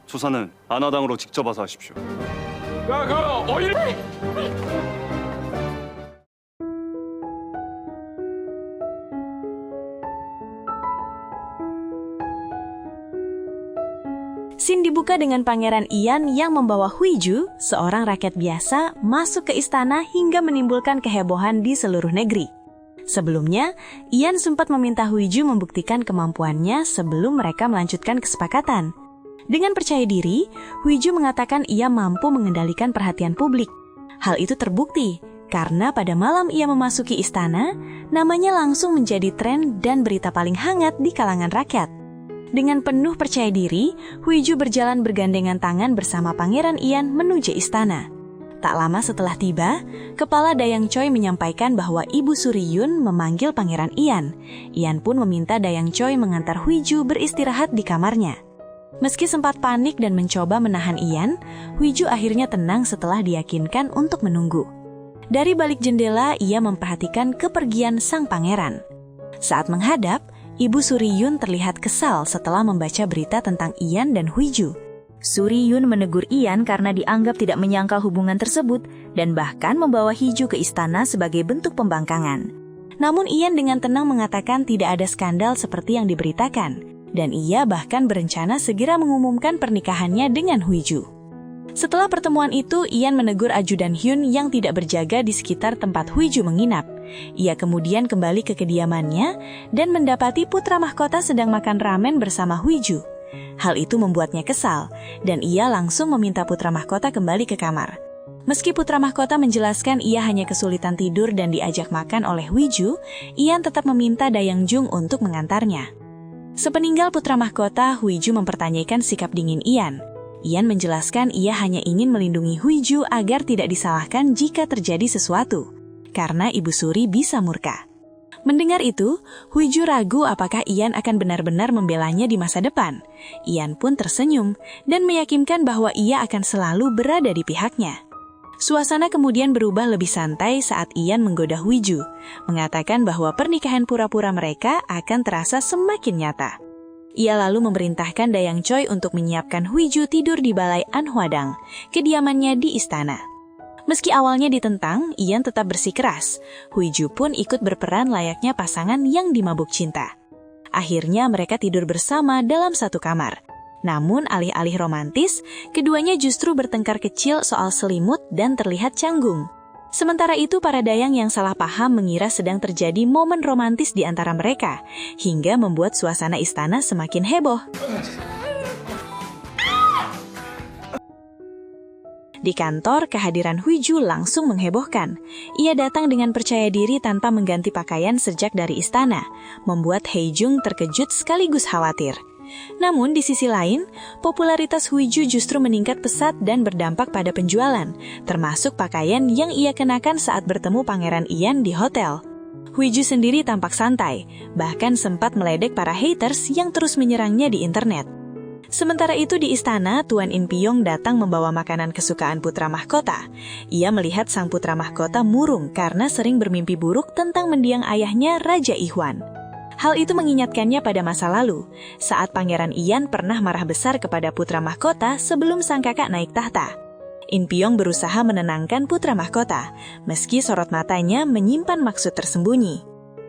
조사는 아나당으로 직접 와서 하십시오. 야, 그 어일. Scene dibuka dengan Pangeran Ian yang membawa Huiju, seorang rakyat biasa, masuk ke istana hingga menimbulkan kehebohan di seluruh negeri. Sebelumnya, Ian sempat meminta Huiju membuktikan kemampuannya sebelum mereka melanjutkan kesepakatan. Dengan percaya diri, Huiju mengatakan ia mampu mengendalikan perhatian publik. Hal itu terbukti karena pada malam ia memasuki istana, namanya langsung menjadi tren dan berita paling hangat di kalangan rakyat. Dengan penuh percaya diri, Huiju berjalan bergandengan tangan bersama Pangeran Ian menuju istana. Tak lama setelah tiba, Kepala Dayang Choi menyampaikan bahwa Ibu Suriyun memanggil Pangeran Ian. Ian pun meminta Dayang Choi mengantar Huiju beristirahat di kamarnya. Meski sempat panik dan mencoba menahan Ian, Huiju akhirnya tenang setelah diyakinkan untuk menunggu. Dari balik jendela, ia memperhatikan kepergian sang pangeran. Saat menghadap, Ibu Suriyun terlihat kesal setelah membaca berita tentang Ian dan Huiju. Suriyun menegur Ian karena dianggap tidak menyangkal hubungan tersebut dan bahkan membawa Huiju ke istana sebagai bentuk pembangkangan. Namun Ian dengan tenang mengatakan tidak ada skandal seperti yang diberitakan, dan ia bahkan berencana segera mengumumkan pernikahannya dengan Huiju. Setelah pertemuan itu, Ian menegur ajudan Hyun yang tidak berjaga di sekitar tempat Huiju menginap. Ia kemudian kembali ke kediamannya dan mendapati putra mahkota sedang makan ramen bersama Huiju. Hal itu membuatnya kesal, dan ia langsung meminta putra mahkota kembali ke kamar. Meski putra mahkota menjelaskan ia hanya kesulitan tidur dan diajak makan oleh Huiju, Ian tetap meminta Dayang Jung untuk mengantarnya. Sepeninggal putra mahkota, Huiju mempertanyakan sikap dingin Ian. Ian menjelaskan ia hanya ingin melindungi Huiju agar tidak disalahkan jika terjadi sesuatu, karena Ibu Suri bisa murka. Mendengar itu, Huiju ragu apakah Ian akan benar-benar membelanya di masa depan. Ian pun tersenyum dan meyakinkan bahwa ia akan selalu berada di pihaknya. Suasana kemudian berubah lebih santai saat Ian menggoda Huiju, mengatakan bahwa pernikahan pura-pura mereka akan terasa semakin nyata. Ia lalu memerintahkan Dayang Choi untuk menyiapkan Huiju tidur di balai An Hwadang, kediamannya di istana. Meski awalnya ditentang, Ian tetap bersikeras. Huiju pun ikut berperan layaknya pasangan yang dimabuk cinta. Akhirnya mereka tidur bersama dalam satu kamar. Namun alih-alih romantis, keduanya justru bertengkar kecil soal selimut dan terlihat canggung. Sementara itu para dayang yang salah paham mengira sedang terjadi momen romantis di antara mereka, hingga membuat suasana istana semakin heboh. Di kantor, kehadiran Huiju langsung menghebohkan. Ia datang dengan percaya diri tanpa mengganti pakaian sejak dari istana, membuat Haejung terkejut sekaligus khawatir. Namun di sisi lain, popularitas Huiju justru meningkat pesat dan berdampak pada penjualan, termasuk pakaian yang ia kenakan saat bertemu Pangeran Ian di hotel. Huiju sendiri tampak santai, bahkan sempat meledek para haters yang terus menyerangnya di internet. Sementara itu di istana, Tuan In Pyong datang membawa makanan kesukaan putra mahkota. Ia melihat sang putra mahkota murung karena sering bermimpi buruk tentang mendiang ayahnya Raja Ihwan. Hal itu mengingatkannya pada masa lalu, saat Pangeran Ian pernah marah besar kepada putra mahkota sebelum sang kakak naik tahta. In Pyong berusaha menenangkan putra mahkota, meski sorot matanya menyimpan maksud tersembunyi.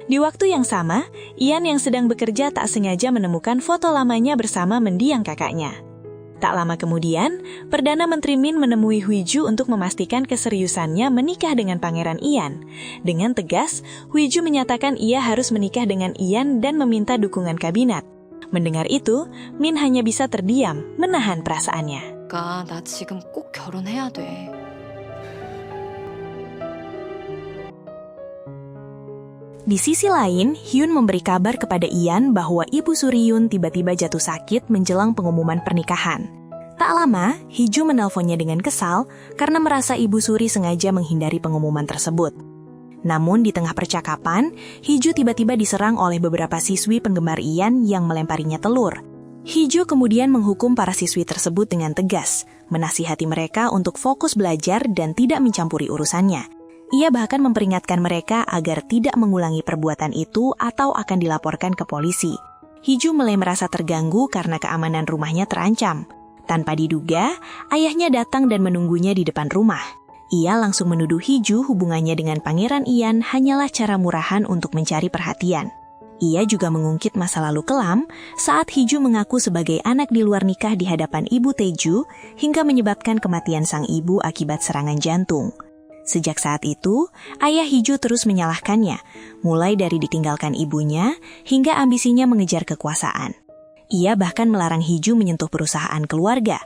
Di waktu yang sama, Ian yang sedang bekerja tak sengaja menemukan foto lamanya bersama mendiang kakaknya. Tak lama kemudian, Perdana Menteri Min menemui Huiju untuk memastikan keseriusannya menikah dengan Pangeran Ian. Dengan tegas, Huiju menyatakan ia harus menikah dengan Ian dan meminta dukungan kabinet. Mendengar itu, Min hanya bisa terdiam, menahan perasaannya. 나 지금 꼭 결혼해야 돼. Di sisi lain, Hyun memberi kabar kepada Ian bahwa Ibu Suriyun tiba-tiba jatuh sakit menjelang pengumuman pernikahan. Tak lama, Hiju menelponnya dengan kesal karena merasa Ibu Suri sengaja menghindari pengumuman tersebut. Namun di tengah percakapan, Hiju tiba-tiba diserang oleh beberapa siswi penggemar Ian yang melemparinya telur. Hiju kemudian menghukum para siswi tersebut dengan tegas, menasihati mereka untuk fokus belajar dan tidak mencampuri urusannya. Ia bahkan memperingatkan mereka agar tidak mengulangi perbuatan itu atau akan dilaporkan ke polisi. Hiju mulai merasa terganggu karena keamanan rumahnya terancam. Tanpa diduga, ayahnya datang dan menunggunya di depan rumah. Ia langsung menuduh Hiju hubungannya dengan Pangeran Ian hanyalah cara murahan untuk mencari perhatian. Ia juga mengungkit masa lalu kelam saat Hiju mengaku sebagai anak di luar nikah di hadapan ibu Taeju hingga menyebabkan kematian sang ibu akibat serangan jantung. Sejak saat itu, ayah Hiju terus menyalahkannya, mulai dari ditinggalkan ibunya hingga ambisinya mengejar kekuasaan. Ia bahkan melarang Hiju menyentuh perusahaan keluarga.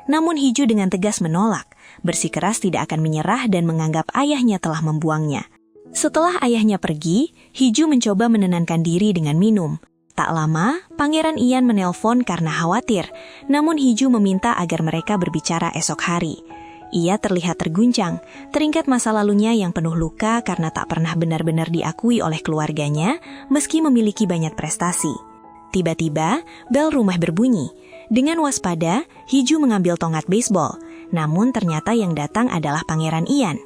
Namun Hiju dengan tegas menolak, bersikeras tidak akan menyerah dan menganggap ayahnya telah membuangnya. Setelah ayahnya pergi, Hiju mencoba menenangkan diri dengan minum. Tak lama, Pangeran Ian menelpon karena khawatir, namun Hiju meminta agar mereka berbicara esok hari. Ia terlihat terguncang, teringat masa lalunya yang penuh luka karena tak pernah benar-benar diakui oleh keluarganya, meski memiliki banyak prestasi. Tiba-tiba, bel rumah berbunyi. Dengan waspada, Hiju mengambil tongkat baseball, namun ternyata yang datang adalah Pangeran Ian.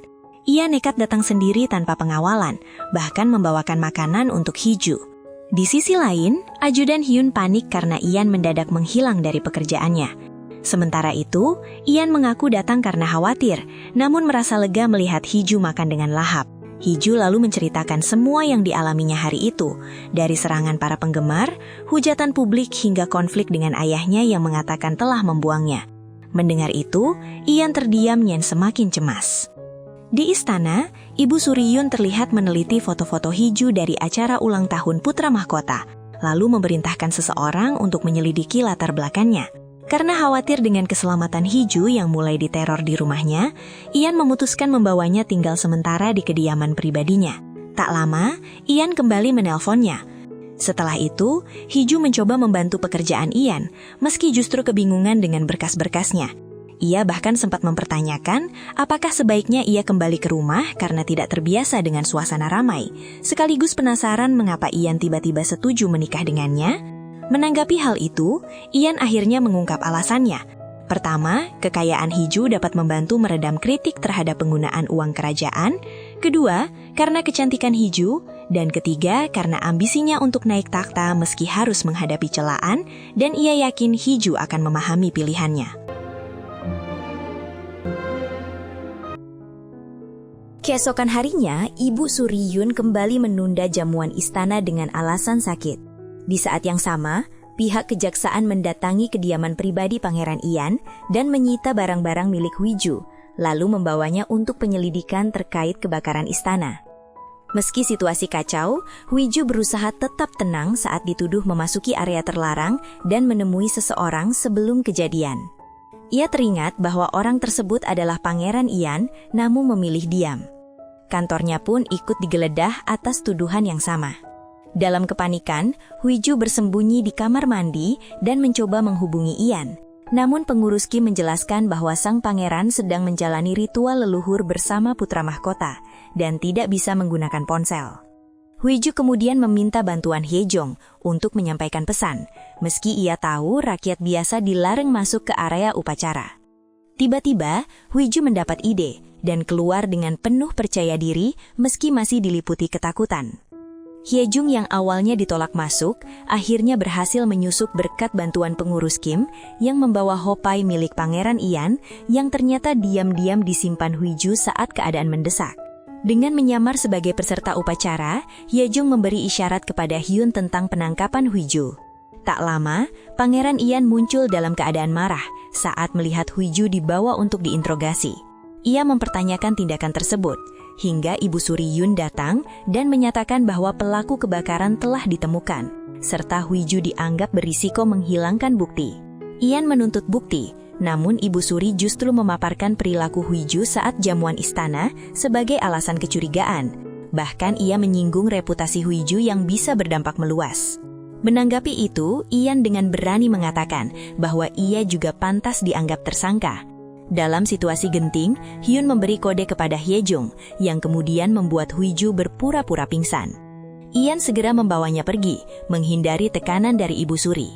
Ia nekat datang sendiri tanpa pengawalan, bahkan membawakan makanan untuk Hiju. Di sisi lain, ajudan Hyun panik karena Ian mendadak menghilang dari pekerjaannya. Sementara itu, Ian mengaku datang karena khawatir, namun merasa lega melihat Hiju makan dengan lahap. Hiju lalu menceritakan semua yang dialaminya hari itu, dari serangan para penggemar, hujatan publik hingga konflik dengan ayahnya yang mengatakan telah membuangnya. Mendengar itu, Ian terdiam dan semakin cemas. Di istana, Ibu Suriyun terlihat meneliti foto-foto Hiju dari acara ulang tahun putra mahkota, lalu memerintahkan seseorang untuk menyelidiki latar belakangnya. Karena khawatir dengan keselamatan Hiju yang mulai diteror di rumahnya, Ian memutuskan membawanya tinggal sementara di kediaman pribadinya. Tak lama, Ian kembali menelponnya. Setelah itu, Hiju mencoba membantu pekerjaan Ian, meski justru kebingungan dengan berkas-berkasnya. Ia bahkan sempat mempertanyakan apakah sebaiknya ia kembali ke rumah karena tidak terbiasa dengan suasana ramai, sekaligus penasaran mengapa Ian tiba-tiba setuju menikah dengannya. Menanggapi hal itu, Ian akhirnya mengungkap alasannya. Pertama, kekayaan Hiju dapat membantu meredam kritik terhadap penggunaan uang kerajaan. Kedua, karena kecantikan Hiju. Dan ketiga, karena ambisinya untuk naik takhta meski harus menghadapi celaan, dan ia yakin Hiju akan memahami pilihannya. Keesokan harinya, Ibu Suriyun kembali menunda jamuan istana dengan alasan sakit. Di saat yang sama, pihak kejaksaan mendatangi kediaman pribadi Pangeran Ian dan menyita barang-barang milik Hiju, lalu membawanya untuk penyelidikan terkait kebakaran istana. Meski situasi kacau, Hiju berusaha tetap tenang saat dituduh memasuki area terlarang dan menemui seseorang sebelum kejadian. Ia teringat bahwa orang tersebut adalah Pangeran Ian, namun memilih diam. Kantornya pun ikut digeledah atas tuduhan yang sama. Dalam kepanikan, Hiju bersembunyi di kamar mandi dan mencoba menghubungi Ian. Namun pengurus Kim menjelaskan bahwa sang pangeran sedang menjalani ritual leluhur bersama putra mahkota dan tidak bisa menggunakan ponsel. Hiju kemudian meminta bantuan Hyejong untuk menyampaikan pesan, meski ia tahu rakyat biasa dilarang masuk ke area upacara. Tiba-tiba, Hiju mendapat ide dan keluar dengan penuh percaya diri meski masih diliputi ketakutan. Hyejong yang awalnya ditolak masuk, akhirnya berhasil menyusup berkat bantuan pengurus Kim yang membawa hopai milik Pangeran Ian yang ternyata diam-diam disimpan Hiju saat keadaan mendesak. Dengan menyamar sebagai peserta upacara, Hyejong memberi isyarat kepada Hyun tentang penangkapan Hiju. Tak lama, Pangeran Ian muncul dalam keadaan marah saat melihat Hiju dibawa untuk diinterogasi. Ia mempertanyakan tindakan tersebut, hingga Ibu Suriyun datang dan menyatakan bahwa pelaku kebakaran telah ditemukan, serta Hiju dianggap berisiko menghilangkan bukti. Ian menuntut bukti, namun Ibu Suri justru memaparkan perilaku Hiju saat jamuan istana sebagai alasan kecurigaan. Bahkan ia menyinggung reputasi Hiju yang bisa berdampak meluas. Menanggapi itu, Ian dengan berani mengatakan bahwa ia juga pantas dianggap tersangka. Dalam situasi genting, Hyun memberi kode kepada Hyejong yang kemudian membuat Hiju berpura-pura pingsan. Ian segera membawanya pergi, menghindari tekanan dari Ibu Suri.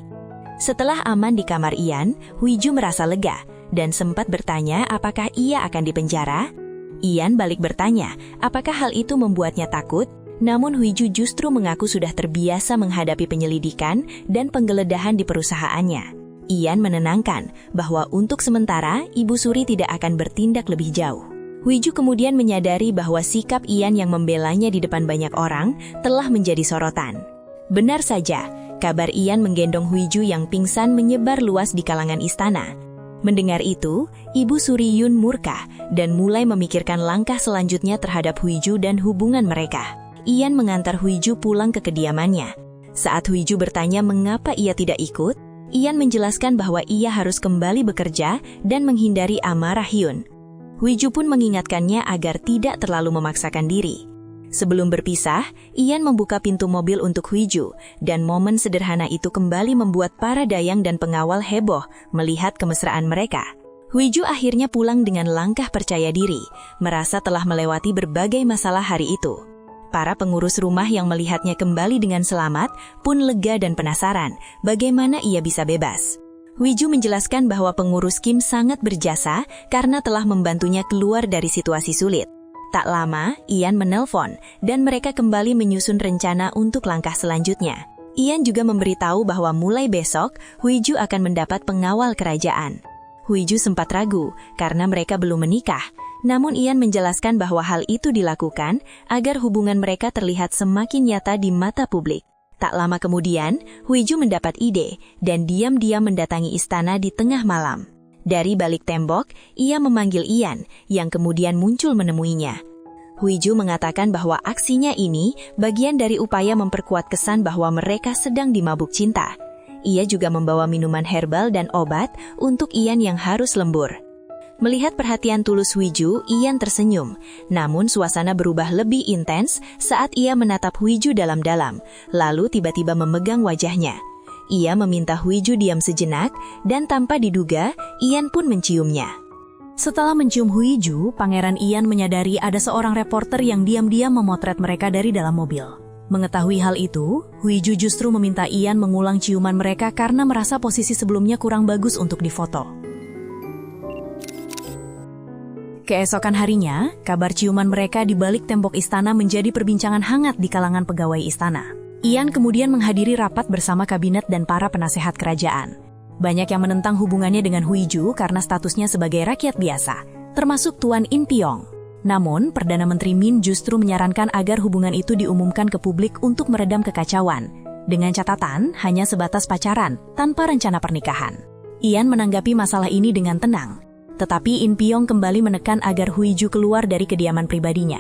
Setelah aman di kamar Ian, Hiju merasa lega dan sempat bertanya apakah ia akan dipenjara. Ian balik bertanya apakah hal itu membuatnya takut, namun Hiju justru mengaku sudah terbiasa menghadapi penyelidikan dan penggeledahan di perusahaannya. Ian menenangkan bahwa untuk sementara Ibu Suri tidak akan bertindak lebih jauh. Huiju kemudian menyadari bahwa sikap Ian yang membelanya di depan banyak orang telah menjadi sorotan. Benar saja, kabar Ian menggendong Huiju yang pingsan menyebar luas di kalangan istana. Mendengar itu, Ibu Suri Yun murka dan mulai memikirkan langkah selanjutnya terhadap Huiju dan hubungan mereka. Ian mengantar Huiju pulang ke kediamannya. Saat Huiju bertanya mengapa ia tidak ikut, Ian menjelaskan bahwa ia harus kembali bekerja dan menghindari amarah Hyun. Huiju pun mengingatkannya agar tidak terlalu memaksakan diri. Sebelum berpisah, Ian membuka pintu mobil untuk Huiju, dan momen sederhana itu kembali membuat para dayang dan pengawal heboh melihat kemesraan mereka. Huiju akhirnya pulang dengan langkah percaya diri, merasa telah melewati berbagai masalah hari itu. Para pengurus rumah yang melihatnya kembali dengan selamat pun lega dan penasaran bagaimana ia bisa bebas. Huiju menjelaskan bahwa pengurus Kim sangat berjasa karena telah membantunya keluar dari situasi sulit. Tak lama, Ian menelpon dan mereka kembali menyusun rencana untuk langkah selanjutnya. Ian juga memberitahu bahwa mulai besok, Huiju akan mendapat pengawal kerajaan. Huiju sempat ragu karena mereka belum menikah, namun Ian menjelaskan bahwa hal itu dilakukan agar hubungan mereka terlihat semakin nyata di mata publik. Tak lama kemudian, Huiju mendapat ide dan diam-diam mendatangi istana di tengah malam. Dari balik tembok, ia memanggil Ian, yang kemudian muncul menemuinya. Huiju mengatakan bahwa aksinya ini bagian dari upaya memperkuat kesan bahwa mereka sedang dimabuk cinta. Ia juga membawa minuman herbal dan obat untuk Ian yang harus lembur. Melihat perhatian tulus Huiju, Ian tersenyum. Namun suasana berubah lebih intens saat ia menatap Huiju dalam-dalam, lalu tiba-tiba memegang wajahnya. Ia meminta Huiju diam sejenak, dan tanpa diduga, Ian pun menciumnya. Setelah mencium Huiju, Pangeran Ian menyadari ada seorang reporter yang diam-diam memotret mereka dari dalam mobil. Mengetahui hal itu, Huiju justru meminta Ian mengulang ciuman mereka karena merasa posisi sebelumnya kurang bagus untuk difoto. Keesokan harinya, kabar ciuman mereka di balik tembok istana menjadi perbincangan hangat di kalangan pegawai istana. Ian kemudian menghadiri rapat bersama kabinet dan para penasehat kerajaan. Banyak yang menentang hubungannya dengan Huiju karena statusnya sebagai rakyat biasa, termasuk Tuan In Pyong. Namun, Perdana Menteri Min justru menyarankan agar hubungan itu diumumkan ke publik untuk meredam kekacauan, dengan catatan hanya sebatas pacaran, tanpa rencana pernikahan. Ian menanggapi masalah ini dengan tenang, tetapi In Pyong kembali menekan agar Huiju keluar dari kediaman pribadinya.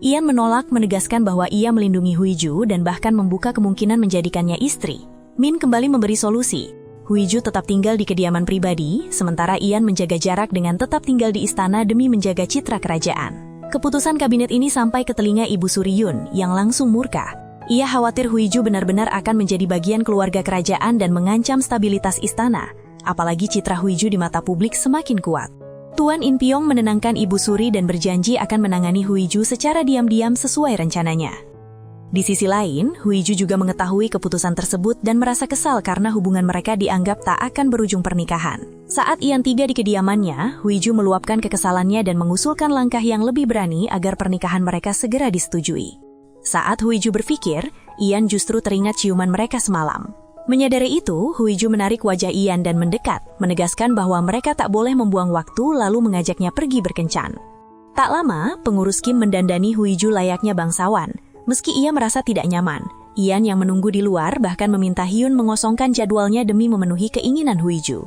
Ian menolak, menegaskan bahwa ia melindungi Huiju dan bahkan membuka kemungkinan menjadikannya istri. Min kembali memberi solusi. Huiju tetap tinggal di kediaman pribadi, sementara Ian menjaga jarak dengan tetap tinggal di istana demi menjaga citra kerajaan. Keputusan kabinet ini sampai ke telinga Ibu Suri Yun yang langsung murka. Ia khawatir Huiju benar-benar akan menjadi bagian keluarga kerajaan dan mengancam stabilitas istana, apalagi citra Huiju di mata publik semakin kuat. Tuan In Pyong menenangkan Ibu Suri dan berjanji akan menangani Huiju secara diam-diam sesuai rencananya. Di sisi lain, Huiju juga mengetahui keputusan tersebut dan merasa kesal karena hubungan mereka dianggap tak akan berujung pernikahan. Saat Ian tiba di kediamannya, Huiju meluapkan kekesalannya dan mengusulkan langkah yang lebih berani agar pernikahan mereka segera disetujui. Saat Huiju berpikir, Ian justru teringat ciuman mereka semalam. Menyadari itu, Huiju menarik wajah Ian dan mendekat, menegaskan bahwa mereka tak boleh membuang waktu lalu mengajaknya pergi berkencan. Tak lama, pengurus Kim mendandani Huiju layaknya bangsawan. Meski ia merasa tidak nyaman, Ian yang menunggu di luar bahkan meminta Hyun mengosongkan jadwalnya demi memenuhi keinginan Huiju.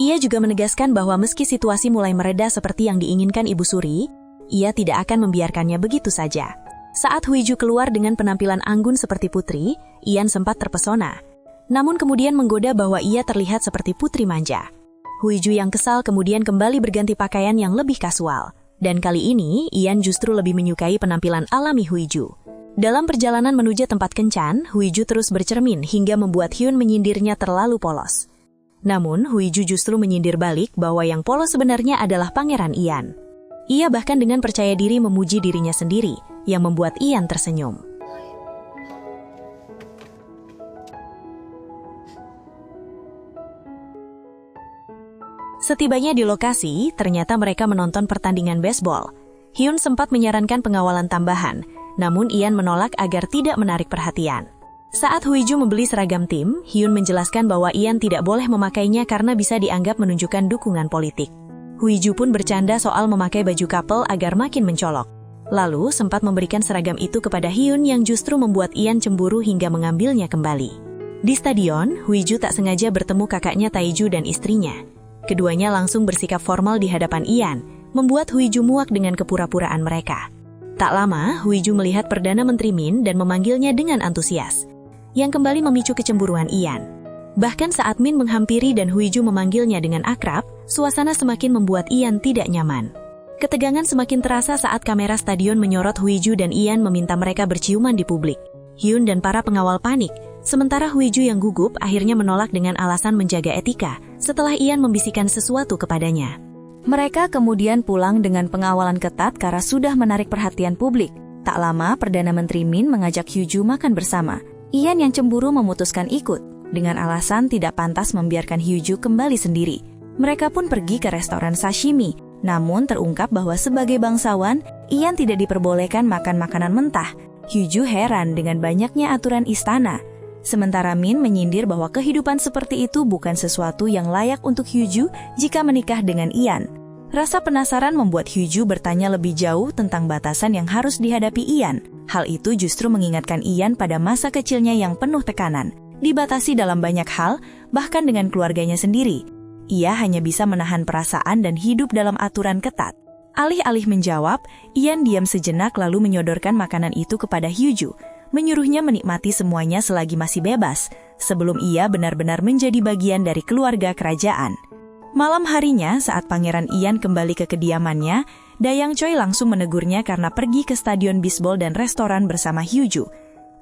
Ia juga menegaskan bahwa meski situasi mulai mereda seperti yang diinginkan Ibu Suri, ia tidak akan membiarkannya begitu saja. Saat Huiju keluar dengan penampilan anggun seperti putri, Ian sempat terpesona. Namun kemudian menggoda bahwa ia terlihat seperti putri manja. Huiju yang kesal kemudian kembali berganti pakaian yang lebih kasual. Dan kali ini, Ian justru lebih menyukai penampilan alami Huiju. Dalam perjalanan menuju tempat kencan, Huiju terus bercermin hingga membuat Hyun menyindirnya terlalu polos. Namun, Huiju justru menyindir balik bahwa yang polos sebenarnya adalah Pangeran Ian. Ia bahkan dengan percaya diri memuji dirinya sendiri, yang membuat Ian tersenyum. Setibanya di lokasi, ternyata mereka menonton pertandingan baseball. Hyun sempat menyarankan pengawalan tambahan, namun Ian menolak agar tidak menarik perhatian. Saat Huiju membeli seragam tim, Hyun menjelaskan bahwa Ian tidak boleh memakainya karena bisa dianggap menunjukkan dukungan politik. Huiju pun bercanda soal memakai baju couple agar makin mencolok. Lalu sempat memberikan seragam itu kepada Hyun yang justru membuat Ian cemburu hingga mengambilnya kembali. Di stadion, Huiju tak sengaja bertemu kakaknya Taeju dan istrinya. Keduanya langsung bersikap formal di hadapan Ian, membuat Huiju muak dengan kepura-puraan mereka. Tak lama, Huiju melihat Perdana Menteri Min dan memanggilnya dengan antusias, yang kembali memicu kecemburuan Ian. Bahkan saat Min menghampiri dan Huiju memanggilnya dengan akrab, suasana semakin membuat Ian tidak nyaman. Ketegangan semakin terasa saat kamera stadion menyorot Huiju dan Ian meminta mereka berciuman di publik. Hyun dan para pengawal panik, sementara Huiju yang gugup akhirnya menolak dengan alasan menjaga etika setelah Ian membisikkan sesuatu kepadanya. Mereka kemudian pulang dengan pengawalan ketat karena sudah menarik perhatian publik. Tak lama, Perdana Menteri Min mengajak Huiju makan bersama. Ian yang cemburu memutuskan ikut, dengan alasan tidak pantas membiarkan Huiju kembali sendiri. Mereka pun pergi ke restoran sashimi, namun terungkap bahwa sebagai bangsawan, Ian tidak diperbolehkan makan makanan mentah. Huiju heran dengan banyaknya aturan istana. Sementara Min menyindir bahwa kehidupan seperti itu bukan sesuatu yang layak untuk Huiju jika menikah dengan Ian. Rasa penasaran membuat Huiju bertanya lebih jauh tentang batasan yang harus dihadapi Ian. Hal itu justru mengingatkan Ian pada masa kecilnya yang penuh tekanan, dibatasi dalam banyak hal, bahkan dengan keluarganya sendiri. Ia hanya bisa menahan perasaan dan hidup dalam aturan ketat. Alih-alih menjawab, Ian diam sejenak lalu menyodorkan makanan itu kepada Huiju, menyuruhnya menikmati semuanya selagi masih bebas, sebelum ia benar-benar menjadi bagian dari keluarga kerajaan. Malam harinya, saat Pangeran Ian kembali ke kediamannya, Dayang Choi langsung menegurnya karena pergi ke stadion bisbol dan restoran bersama Huiju.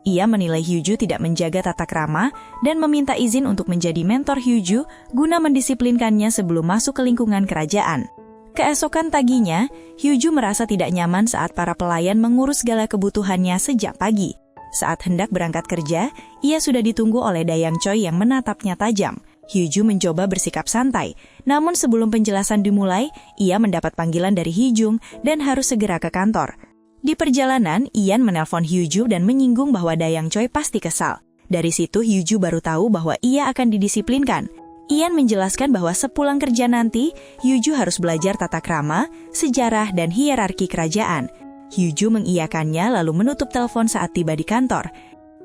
Ia menilai Huiju tidak menjaga tata krama dan meminta izin untuk menjadi mentor Huiju guna mendisiplinkannya sebelum masuk ke lingkungan kerajaan. Keesokan paginya, Huiju merasa tidak nyaman saat para pelayan mengurus segala kebutuhannya sejak pagi. Saat hendak berangkat kerja, ia sudah ditunggu oleh Dayang Choi yang menatapnya tajam. Huiju mencoba bersikap santai, namun sebelum penjelasan dimulai, ia mendapat panggilan dari Hee-jung dan harus segera ke kantor. Di perjalanan, Ian menelpon Huiju dan menyinggung bahwa Dayang Choi pasti kesal. Dari situ, Huiju baru tahu bahwa ia akan didisiplinkan. Ian menjelaskan bahwa sepulang kerja nanti, Huiju harus belajar tata krama, sejarah, dan hierarki kerajaan. Huiju mengiyakannya lalu menutup telepon saat tiba di kantor.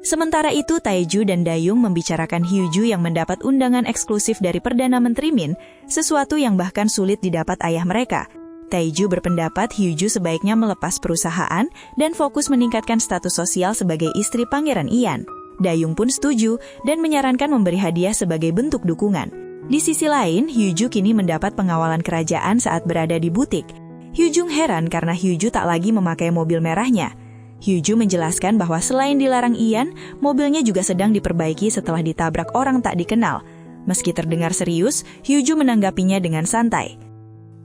Sementara itu, Taeju dan Dayung membicarakan Huiju yang mendapat undangan eksklusif dari Perdana Menteri Min, sesuatu yang bahkan sulit didapat ayah mereka. Taeju berpendapat Huiju sebaiknya melepas perusahaan dan fokus meningkatkan status sosial sebagai istri Pangeran Ian. Dayung pun setuju dan menyarankan memberi hadiah sebagai bentuk dukungan. Di sisi lain, Huiju kini mendapat pengawalan kerajaan saat berada di butik. Hee-jung heran karena Huiju tak lagi memakai mobil merahnya. Huiju menjelaskan bahwa selain dilarang Ian, mobilnya juga sedang diperbaiki setelah ditabrak orang tak dikenal. Meski terdengar serius, Huiju menanggapinya dengan santai.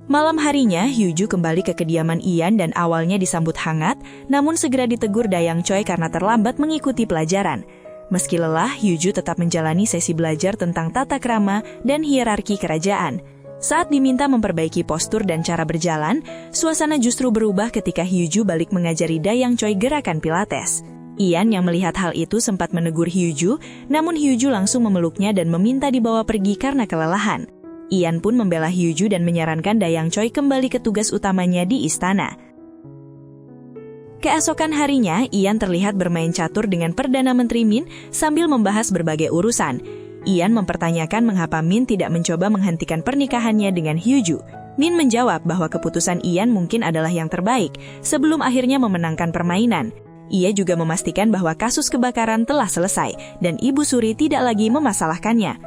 Malam harinya, Huiju kembali ke kediaman Ian dan awalnya disambut hangat, namun segera ditegur Dayang Choi karena terlambat mengikuti pelajaran. Meski lelah, Huiju tetap menjalani sesi belajar tentang tata krama dan hierarki kerajaan. Saat diminta memperbaiki postur dan cara berjalan, suasana justru berubah ketika Huiju balik mengajari Dayang Choi gerakan pilates. Ian yang melihat hal itu sempat menegur Huiju, namun Huiju langsung memeluknya dan meminta dibawa pergi karena kelelahan. Ian pun membela Huiju dan menyarankan Dayang Choi kembali ke tugas utamanya di istana. Keesokan harinya, Ian terlihat bermain catur dengan Perdana Menteri Min sambil membahas berbagai urusan. Ian mempertanyakan mengapa Min tidak mencoba menghentikan pernikahannya dengan Huiju. Min menjawab bahwa keputusan Ian mungkin adalah yang terbaik sebelum akhirnya memenangkan permainan. Ia juga memastikan bahwa kasus kebakaran telah selesai dan Ibu Suri tidak lagi memasalahkannya.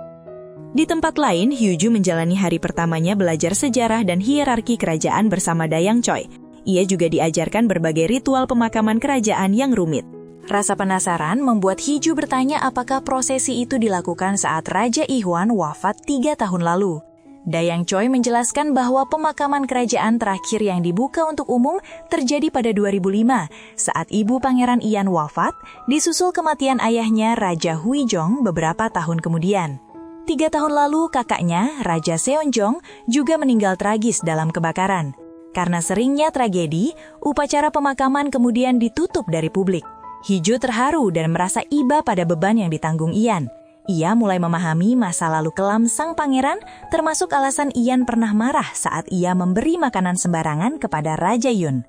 Di tempat lain, Huiju menjalani hari pertamanya belajar sejarah dan hierarki kerajaan bersama Dayang Choi. Ia juga diajarkan berbagai ritual pemakaman kerajaan yang rumit. Rasa penasaran membuat Hee-ju bertanya apakah prosesi itu dilakukan saat Raja Ihwan wafat 3 tahun lalu. Dayang Choi menjelaskan bahwa pemakaman kerajaan terakhir yang dibuka untuk umum terjadi pada 2005 saat ibu Pangeran Ian wafat, disusul kematian ayahnya Raja Huijong beberapa tahun kemudian. 3 tahun lalu kakaknya, Raja Seonjong, juga meninggal tragis dalam kebakaran. Karena seringnya tragedi, upacara pemakaman kemudian ditutup dari publik. Hiju terharu dan merasa iba pada beban yang ditanggung Ian. Ia mulai memahami masa lalu kelam sang pangeran, termasuk alasan Ian pernah marah saat ia memberi makanan sembarangan kepada Raja Yun.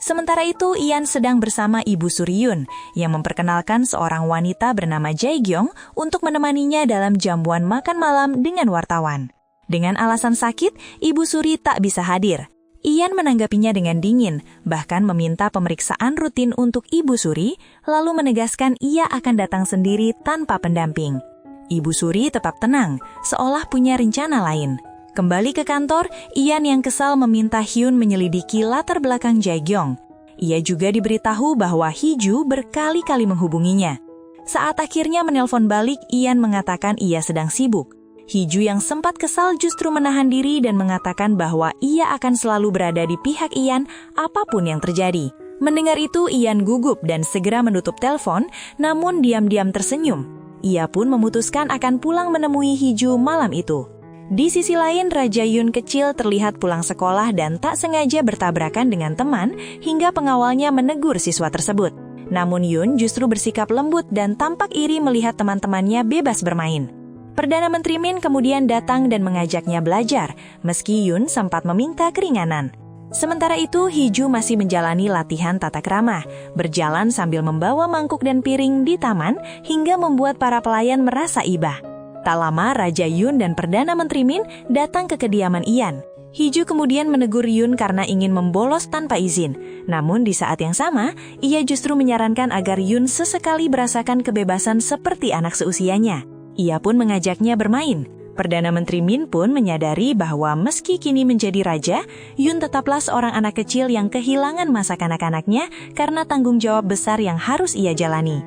Sementara itu, Ian sedang bersama Ibu Suri Yun yang memperkenalkan seorang wanita bernama Jae Gyong untuk menemaninya dalam jamuan makan malam dengan wartawan. Dengan alasan sakit, Ibu Suri tak bisa hadir. Ian menanggapinya dengan dingin, bahkan meminta pemeriksaan rutin untuk Ibu Suri, lalu menegaskan ia akan datang sendiri tanpa pendamping. Ibu Suri tetap tenang, seolah punya rencana lain. Kembali ke kantor, Ian yang kesal meminta Hyun menyelidiki latar belakang Jae Gyong. Ia juga diberitahu bahwa Hiju berkali-kali menghubunginya. Saat akhirnya menelpon balik, Ian mengatakan ia sedang sibuk. Hiju yang sempat kesal justru menahan diri dan mengatakan bahwa ia akan selalu berada di pihak Ian apapun yang terjadi. Mendengar itu, Ian gugup dan segera menutup telepon, namun diam-diam tersenyum. Ia pun memutuskan akan pulang menemui Hiju malam itu. Di sisi lain, Raja Yun kecil terlihat pulang sekolah dan tak sengaja bertabrakan dengan teman hingga pengawalnya menegur siswa tersebut. Namun Yun justru bersikap lembut dan tampak iri melihat teman-temannya bebas bermain. Perdana Menteri Min kemudian datang dan mengajaknya belajar, meski Yun sempat meminta keringanan. Sementara itu, Hiju masih menjalani latihan tata krama, berjalan sambil membawa mangkuk dan piring di taman hingga membuat para pelayan merasa iba. Tak lama, Raja Yun dan Perdana Menteri Min datang ke kediaman Ian. Hiju kemudian menegur Yun karena ingin membolos tanpa izin. Namun di saat yang sama, ia justru menyarankan agar Yun sesekali merasakan kebebasan seperti anak seusianya. Ia pun mengajaknya bermain. Perdana Menteri Min pun menyadari bahwa meski kini menjadi raja, Yun tetaplah seorang anak kecil yang kehilangan masa kanak-kanaknya karena tanggung jawab besar yang harus ia jalani.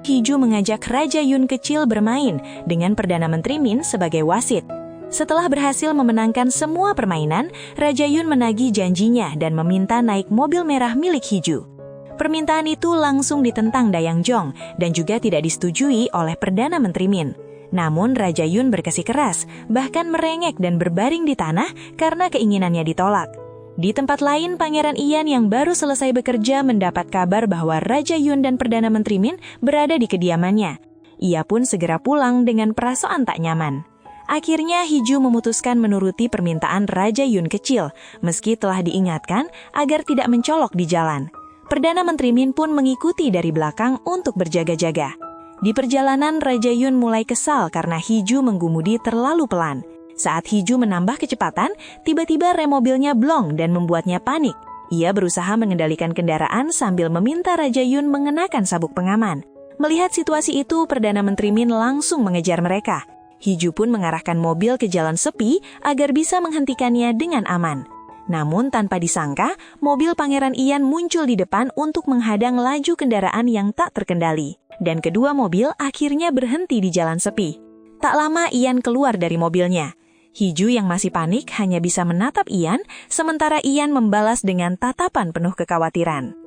Hiju mengajak Raja Yun kecil bermain dengan Perdana Menteri Min sebagai wasit. Setelah berhasil memenangkan semua permainan, Raja Yun menagih janjinya dan meminta naik mobil merah milik Hiju. Permintaan itu langsung ditentang Dayang Jong dan juga tidak disetujui oleh Perdana Menteri Min. Namun Raja Yun bersikeras, bahkan merengek dan berbaring di tanah karena keinginannya ditolak. Di tempat lain, Pangeran Ian yang baru selesai bekerja mendapat kabar bahwa Raja Yun dan Perdana Menteri Min berada di kediamannya. Ia pun segera pulang dengan perasaan tak nyaman. Akhirnya Hiju memutuskan menuruti permintaan Raja Yun kecil, meski telah diingatkan agar tidak mencolok di jalan. Perdana Menteri Min pun mengikuti dari belakang untuk berjaga-jaga. Di perjalanan, Raja Yun mulai kesal karena Hiju mengemudi terlalu pelan. Saat Hiju menambah kecepatan, tiba-tiba rem mobilnya blong dan membuatnya panik. Ia berusaha mengendalikan kendaraan sambil meminta Raja Yun mengenakan sabuk pengaman. Melihat situasi itu, Perdana Menteri Min langsung mengejar mereka. Hiju pun mengarahkan mobil ke jalan sepi agar bisa menghentikannya dengan aman. Namun tanpa disangka, mobil Pangeran Ian muncul di depan untuk menghadang laju kendaraan yang tak terkendali. Dan kedua mobil akhirnya berhenti di jalan sepi. Tak lama Ian keluar dari mobilnya. Hiju yang masih panik hanya bisa menatap Ian, sementara Ian membalas dengan tatapan penuh kekhawatiran.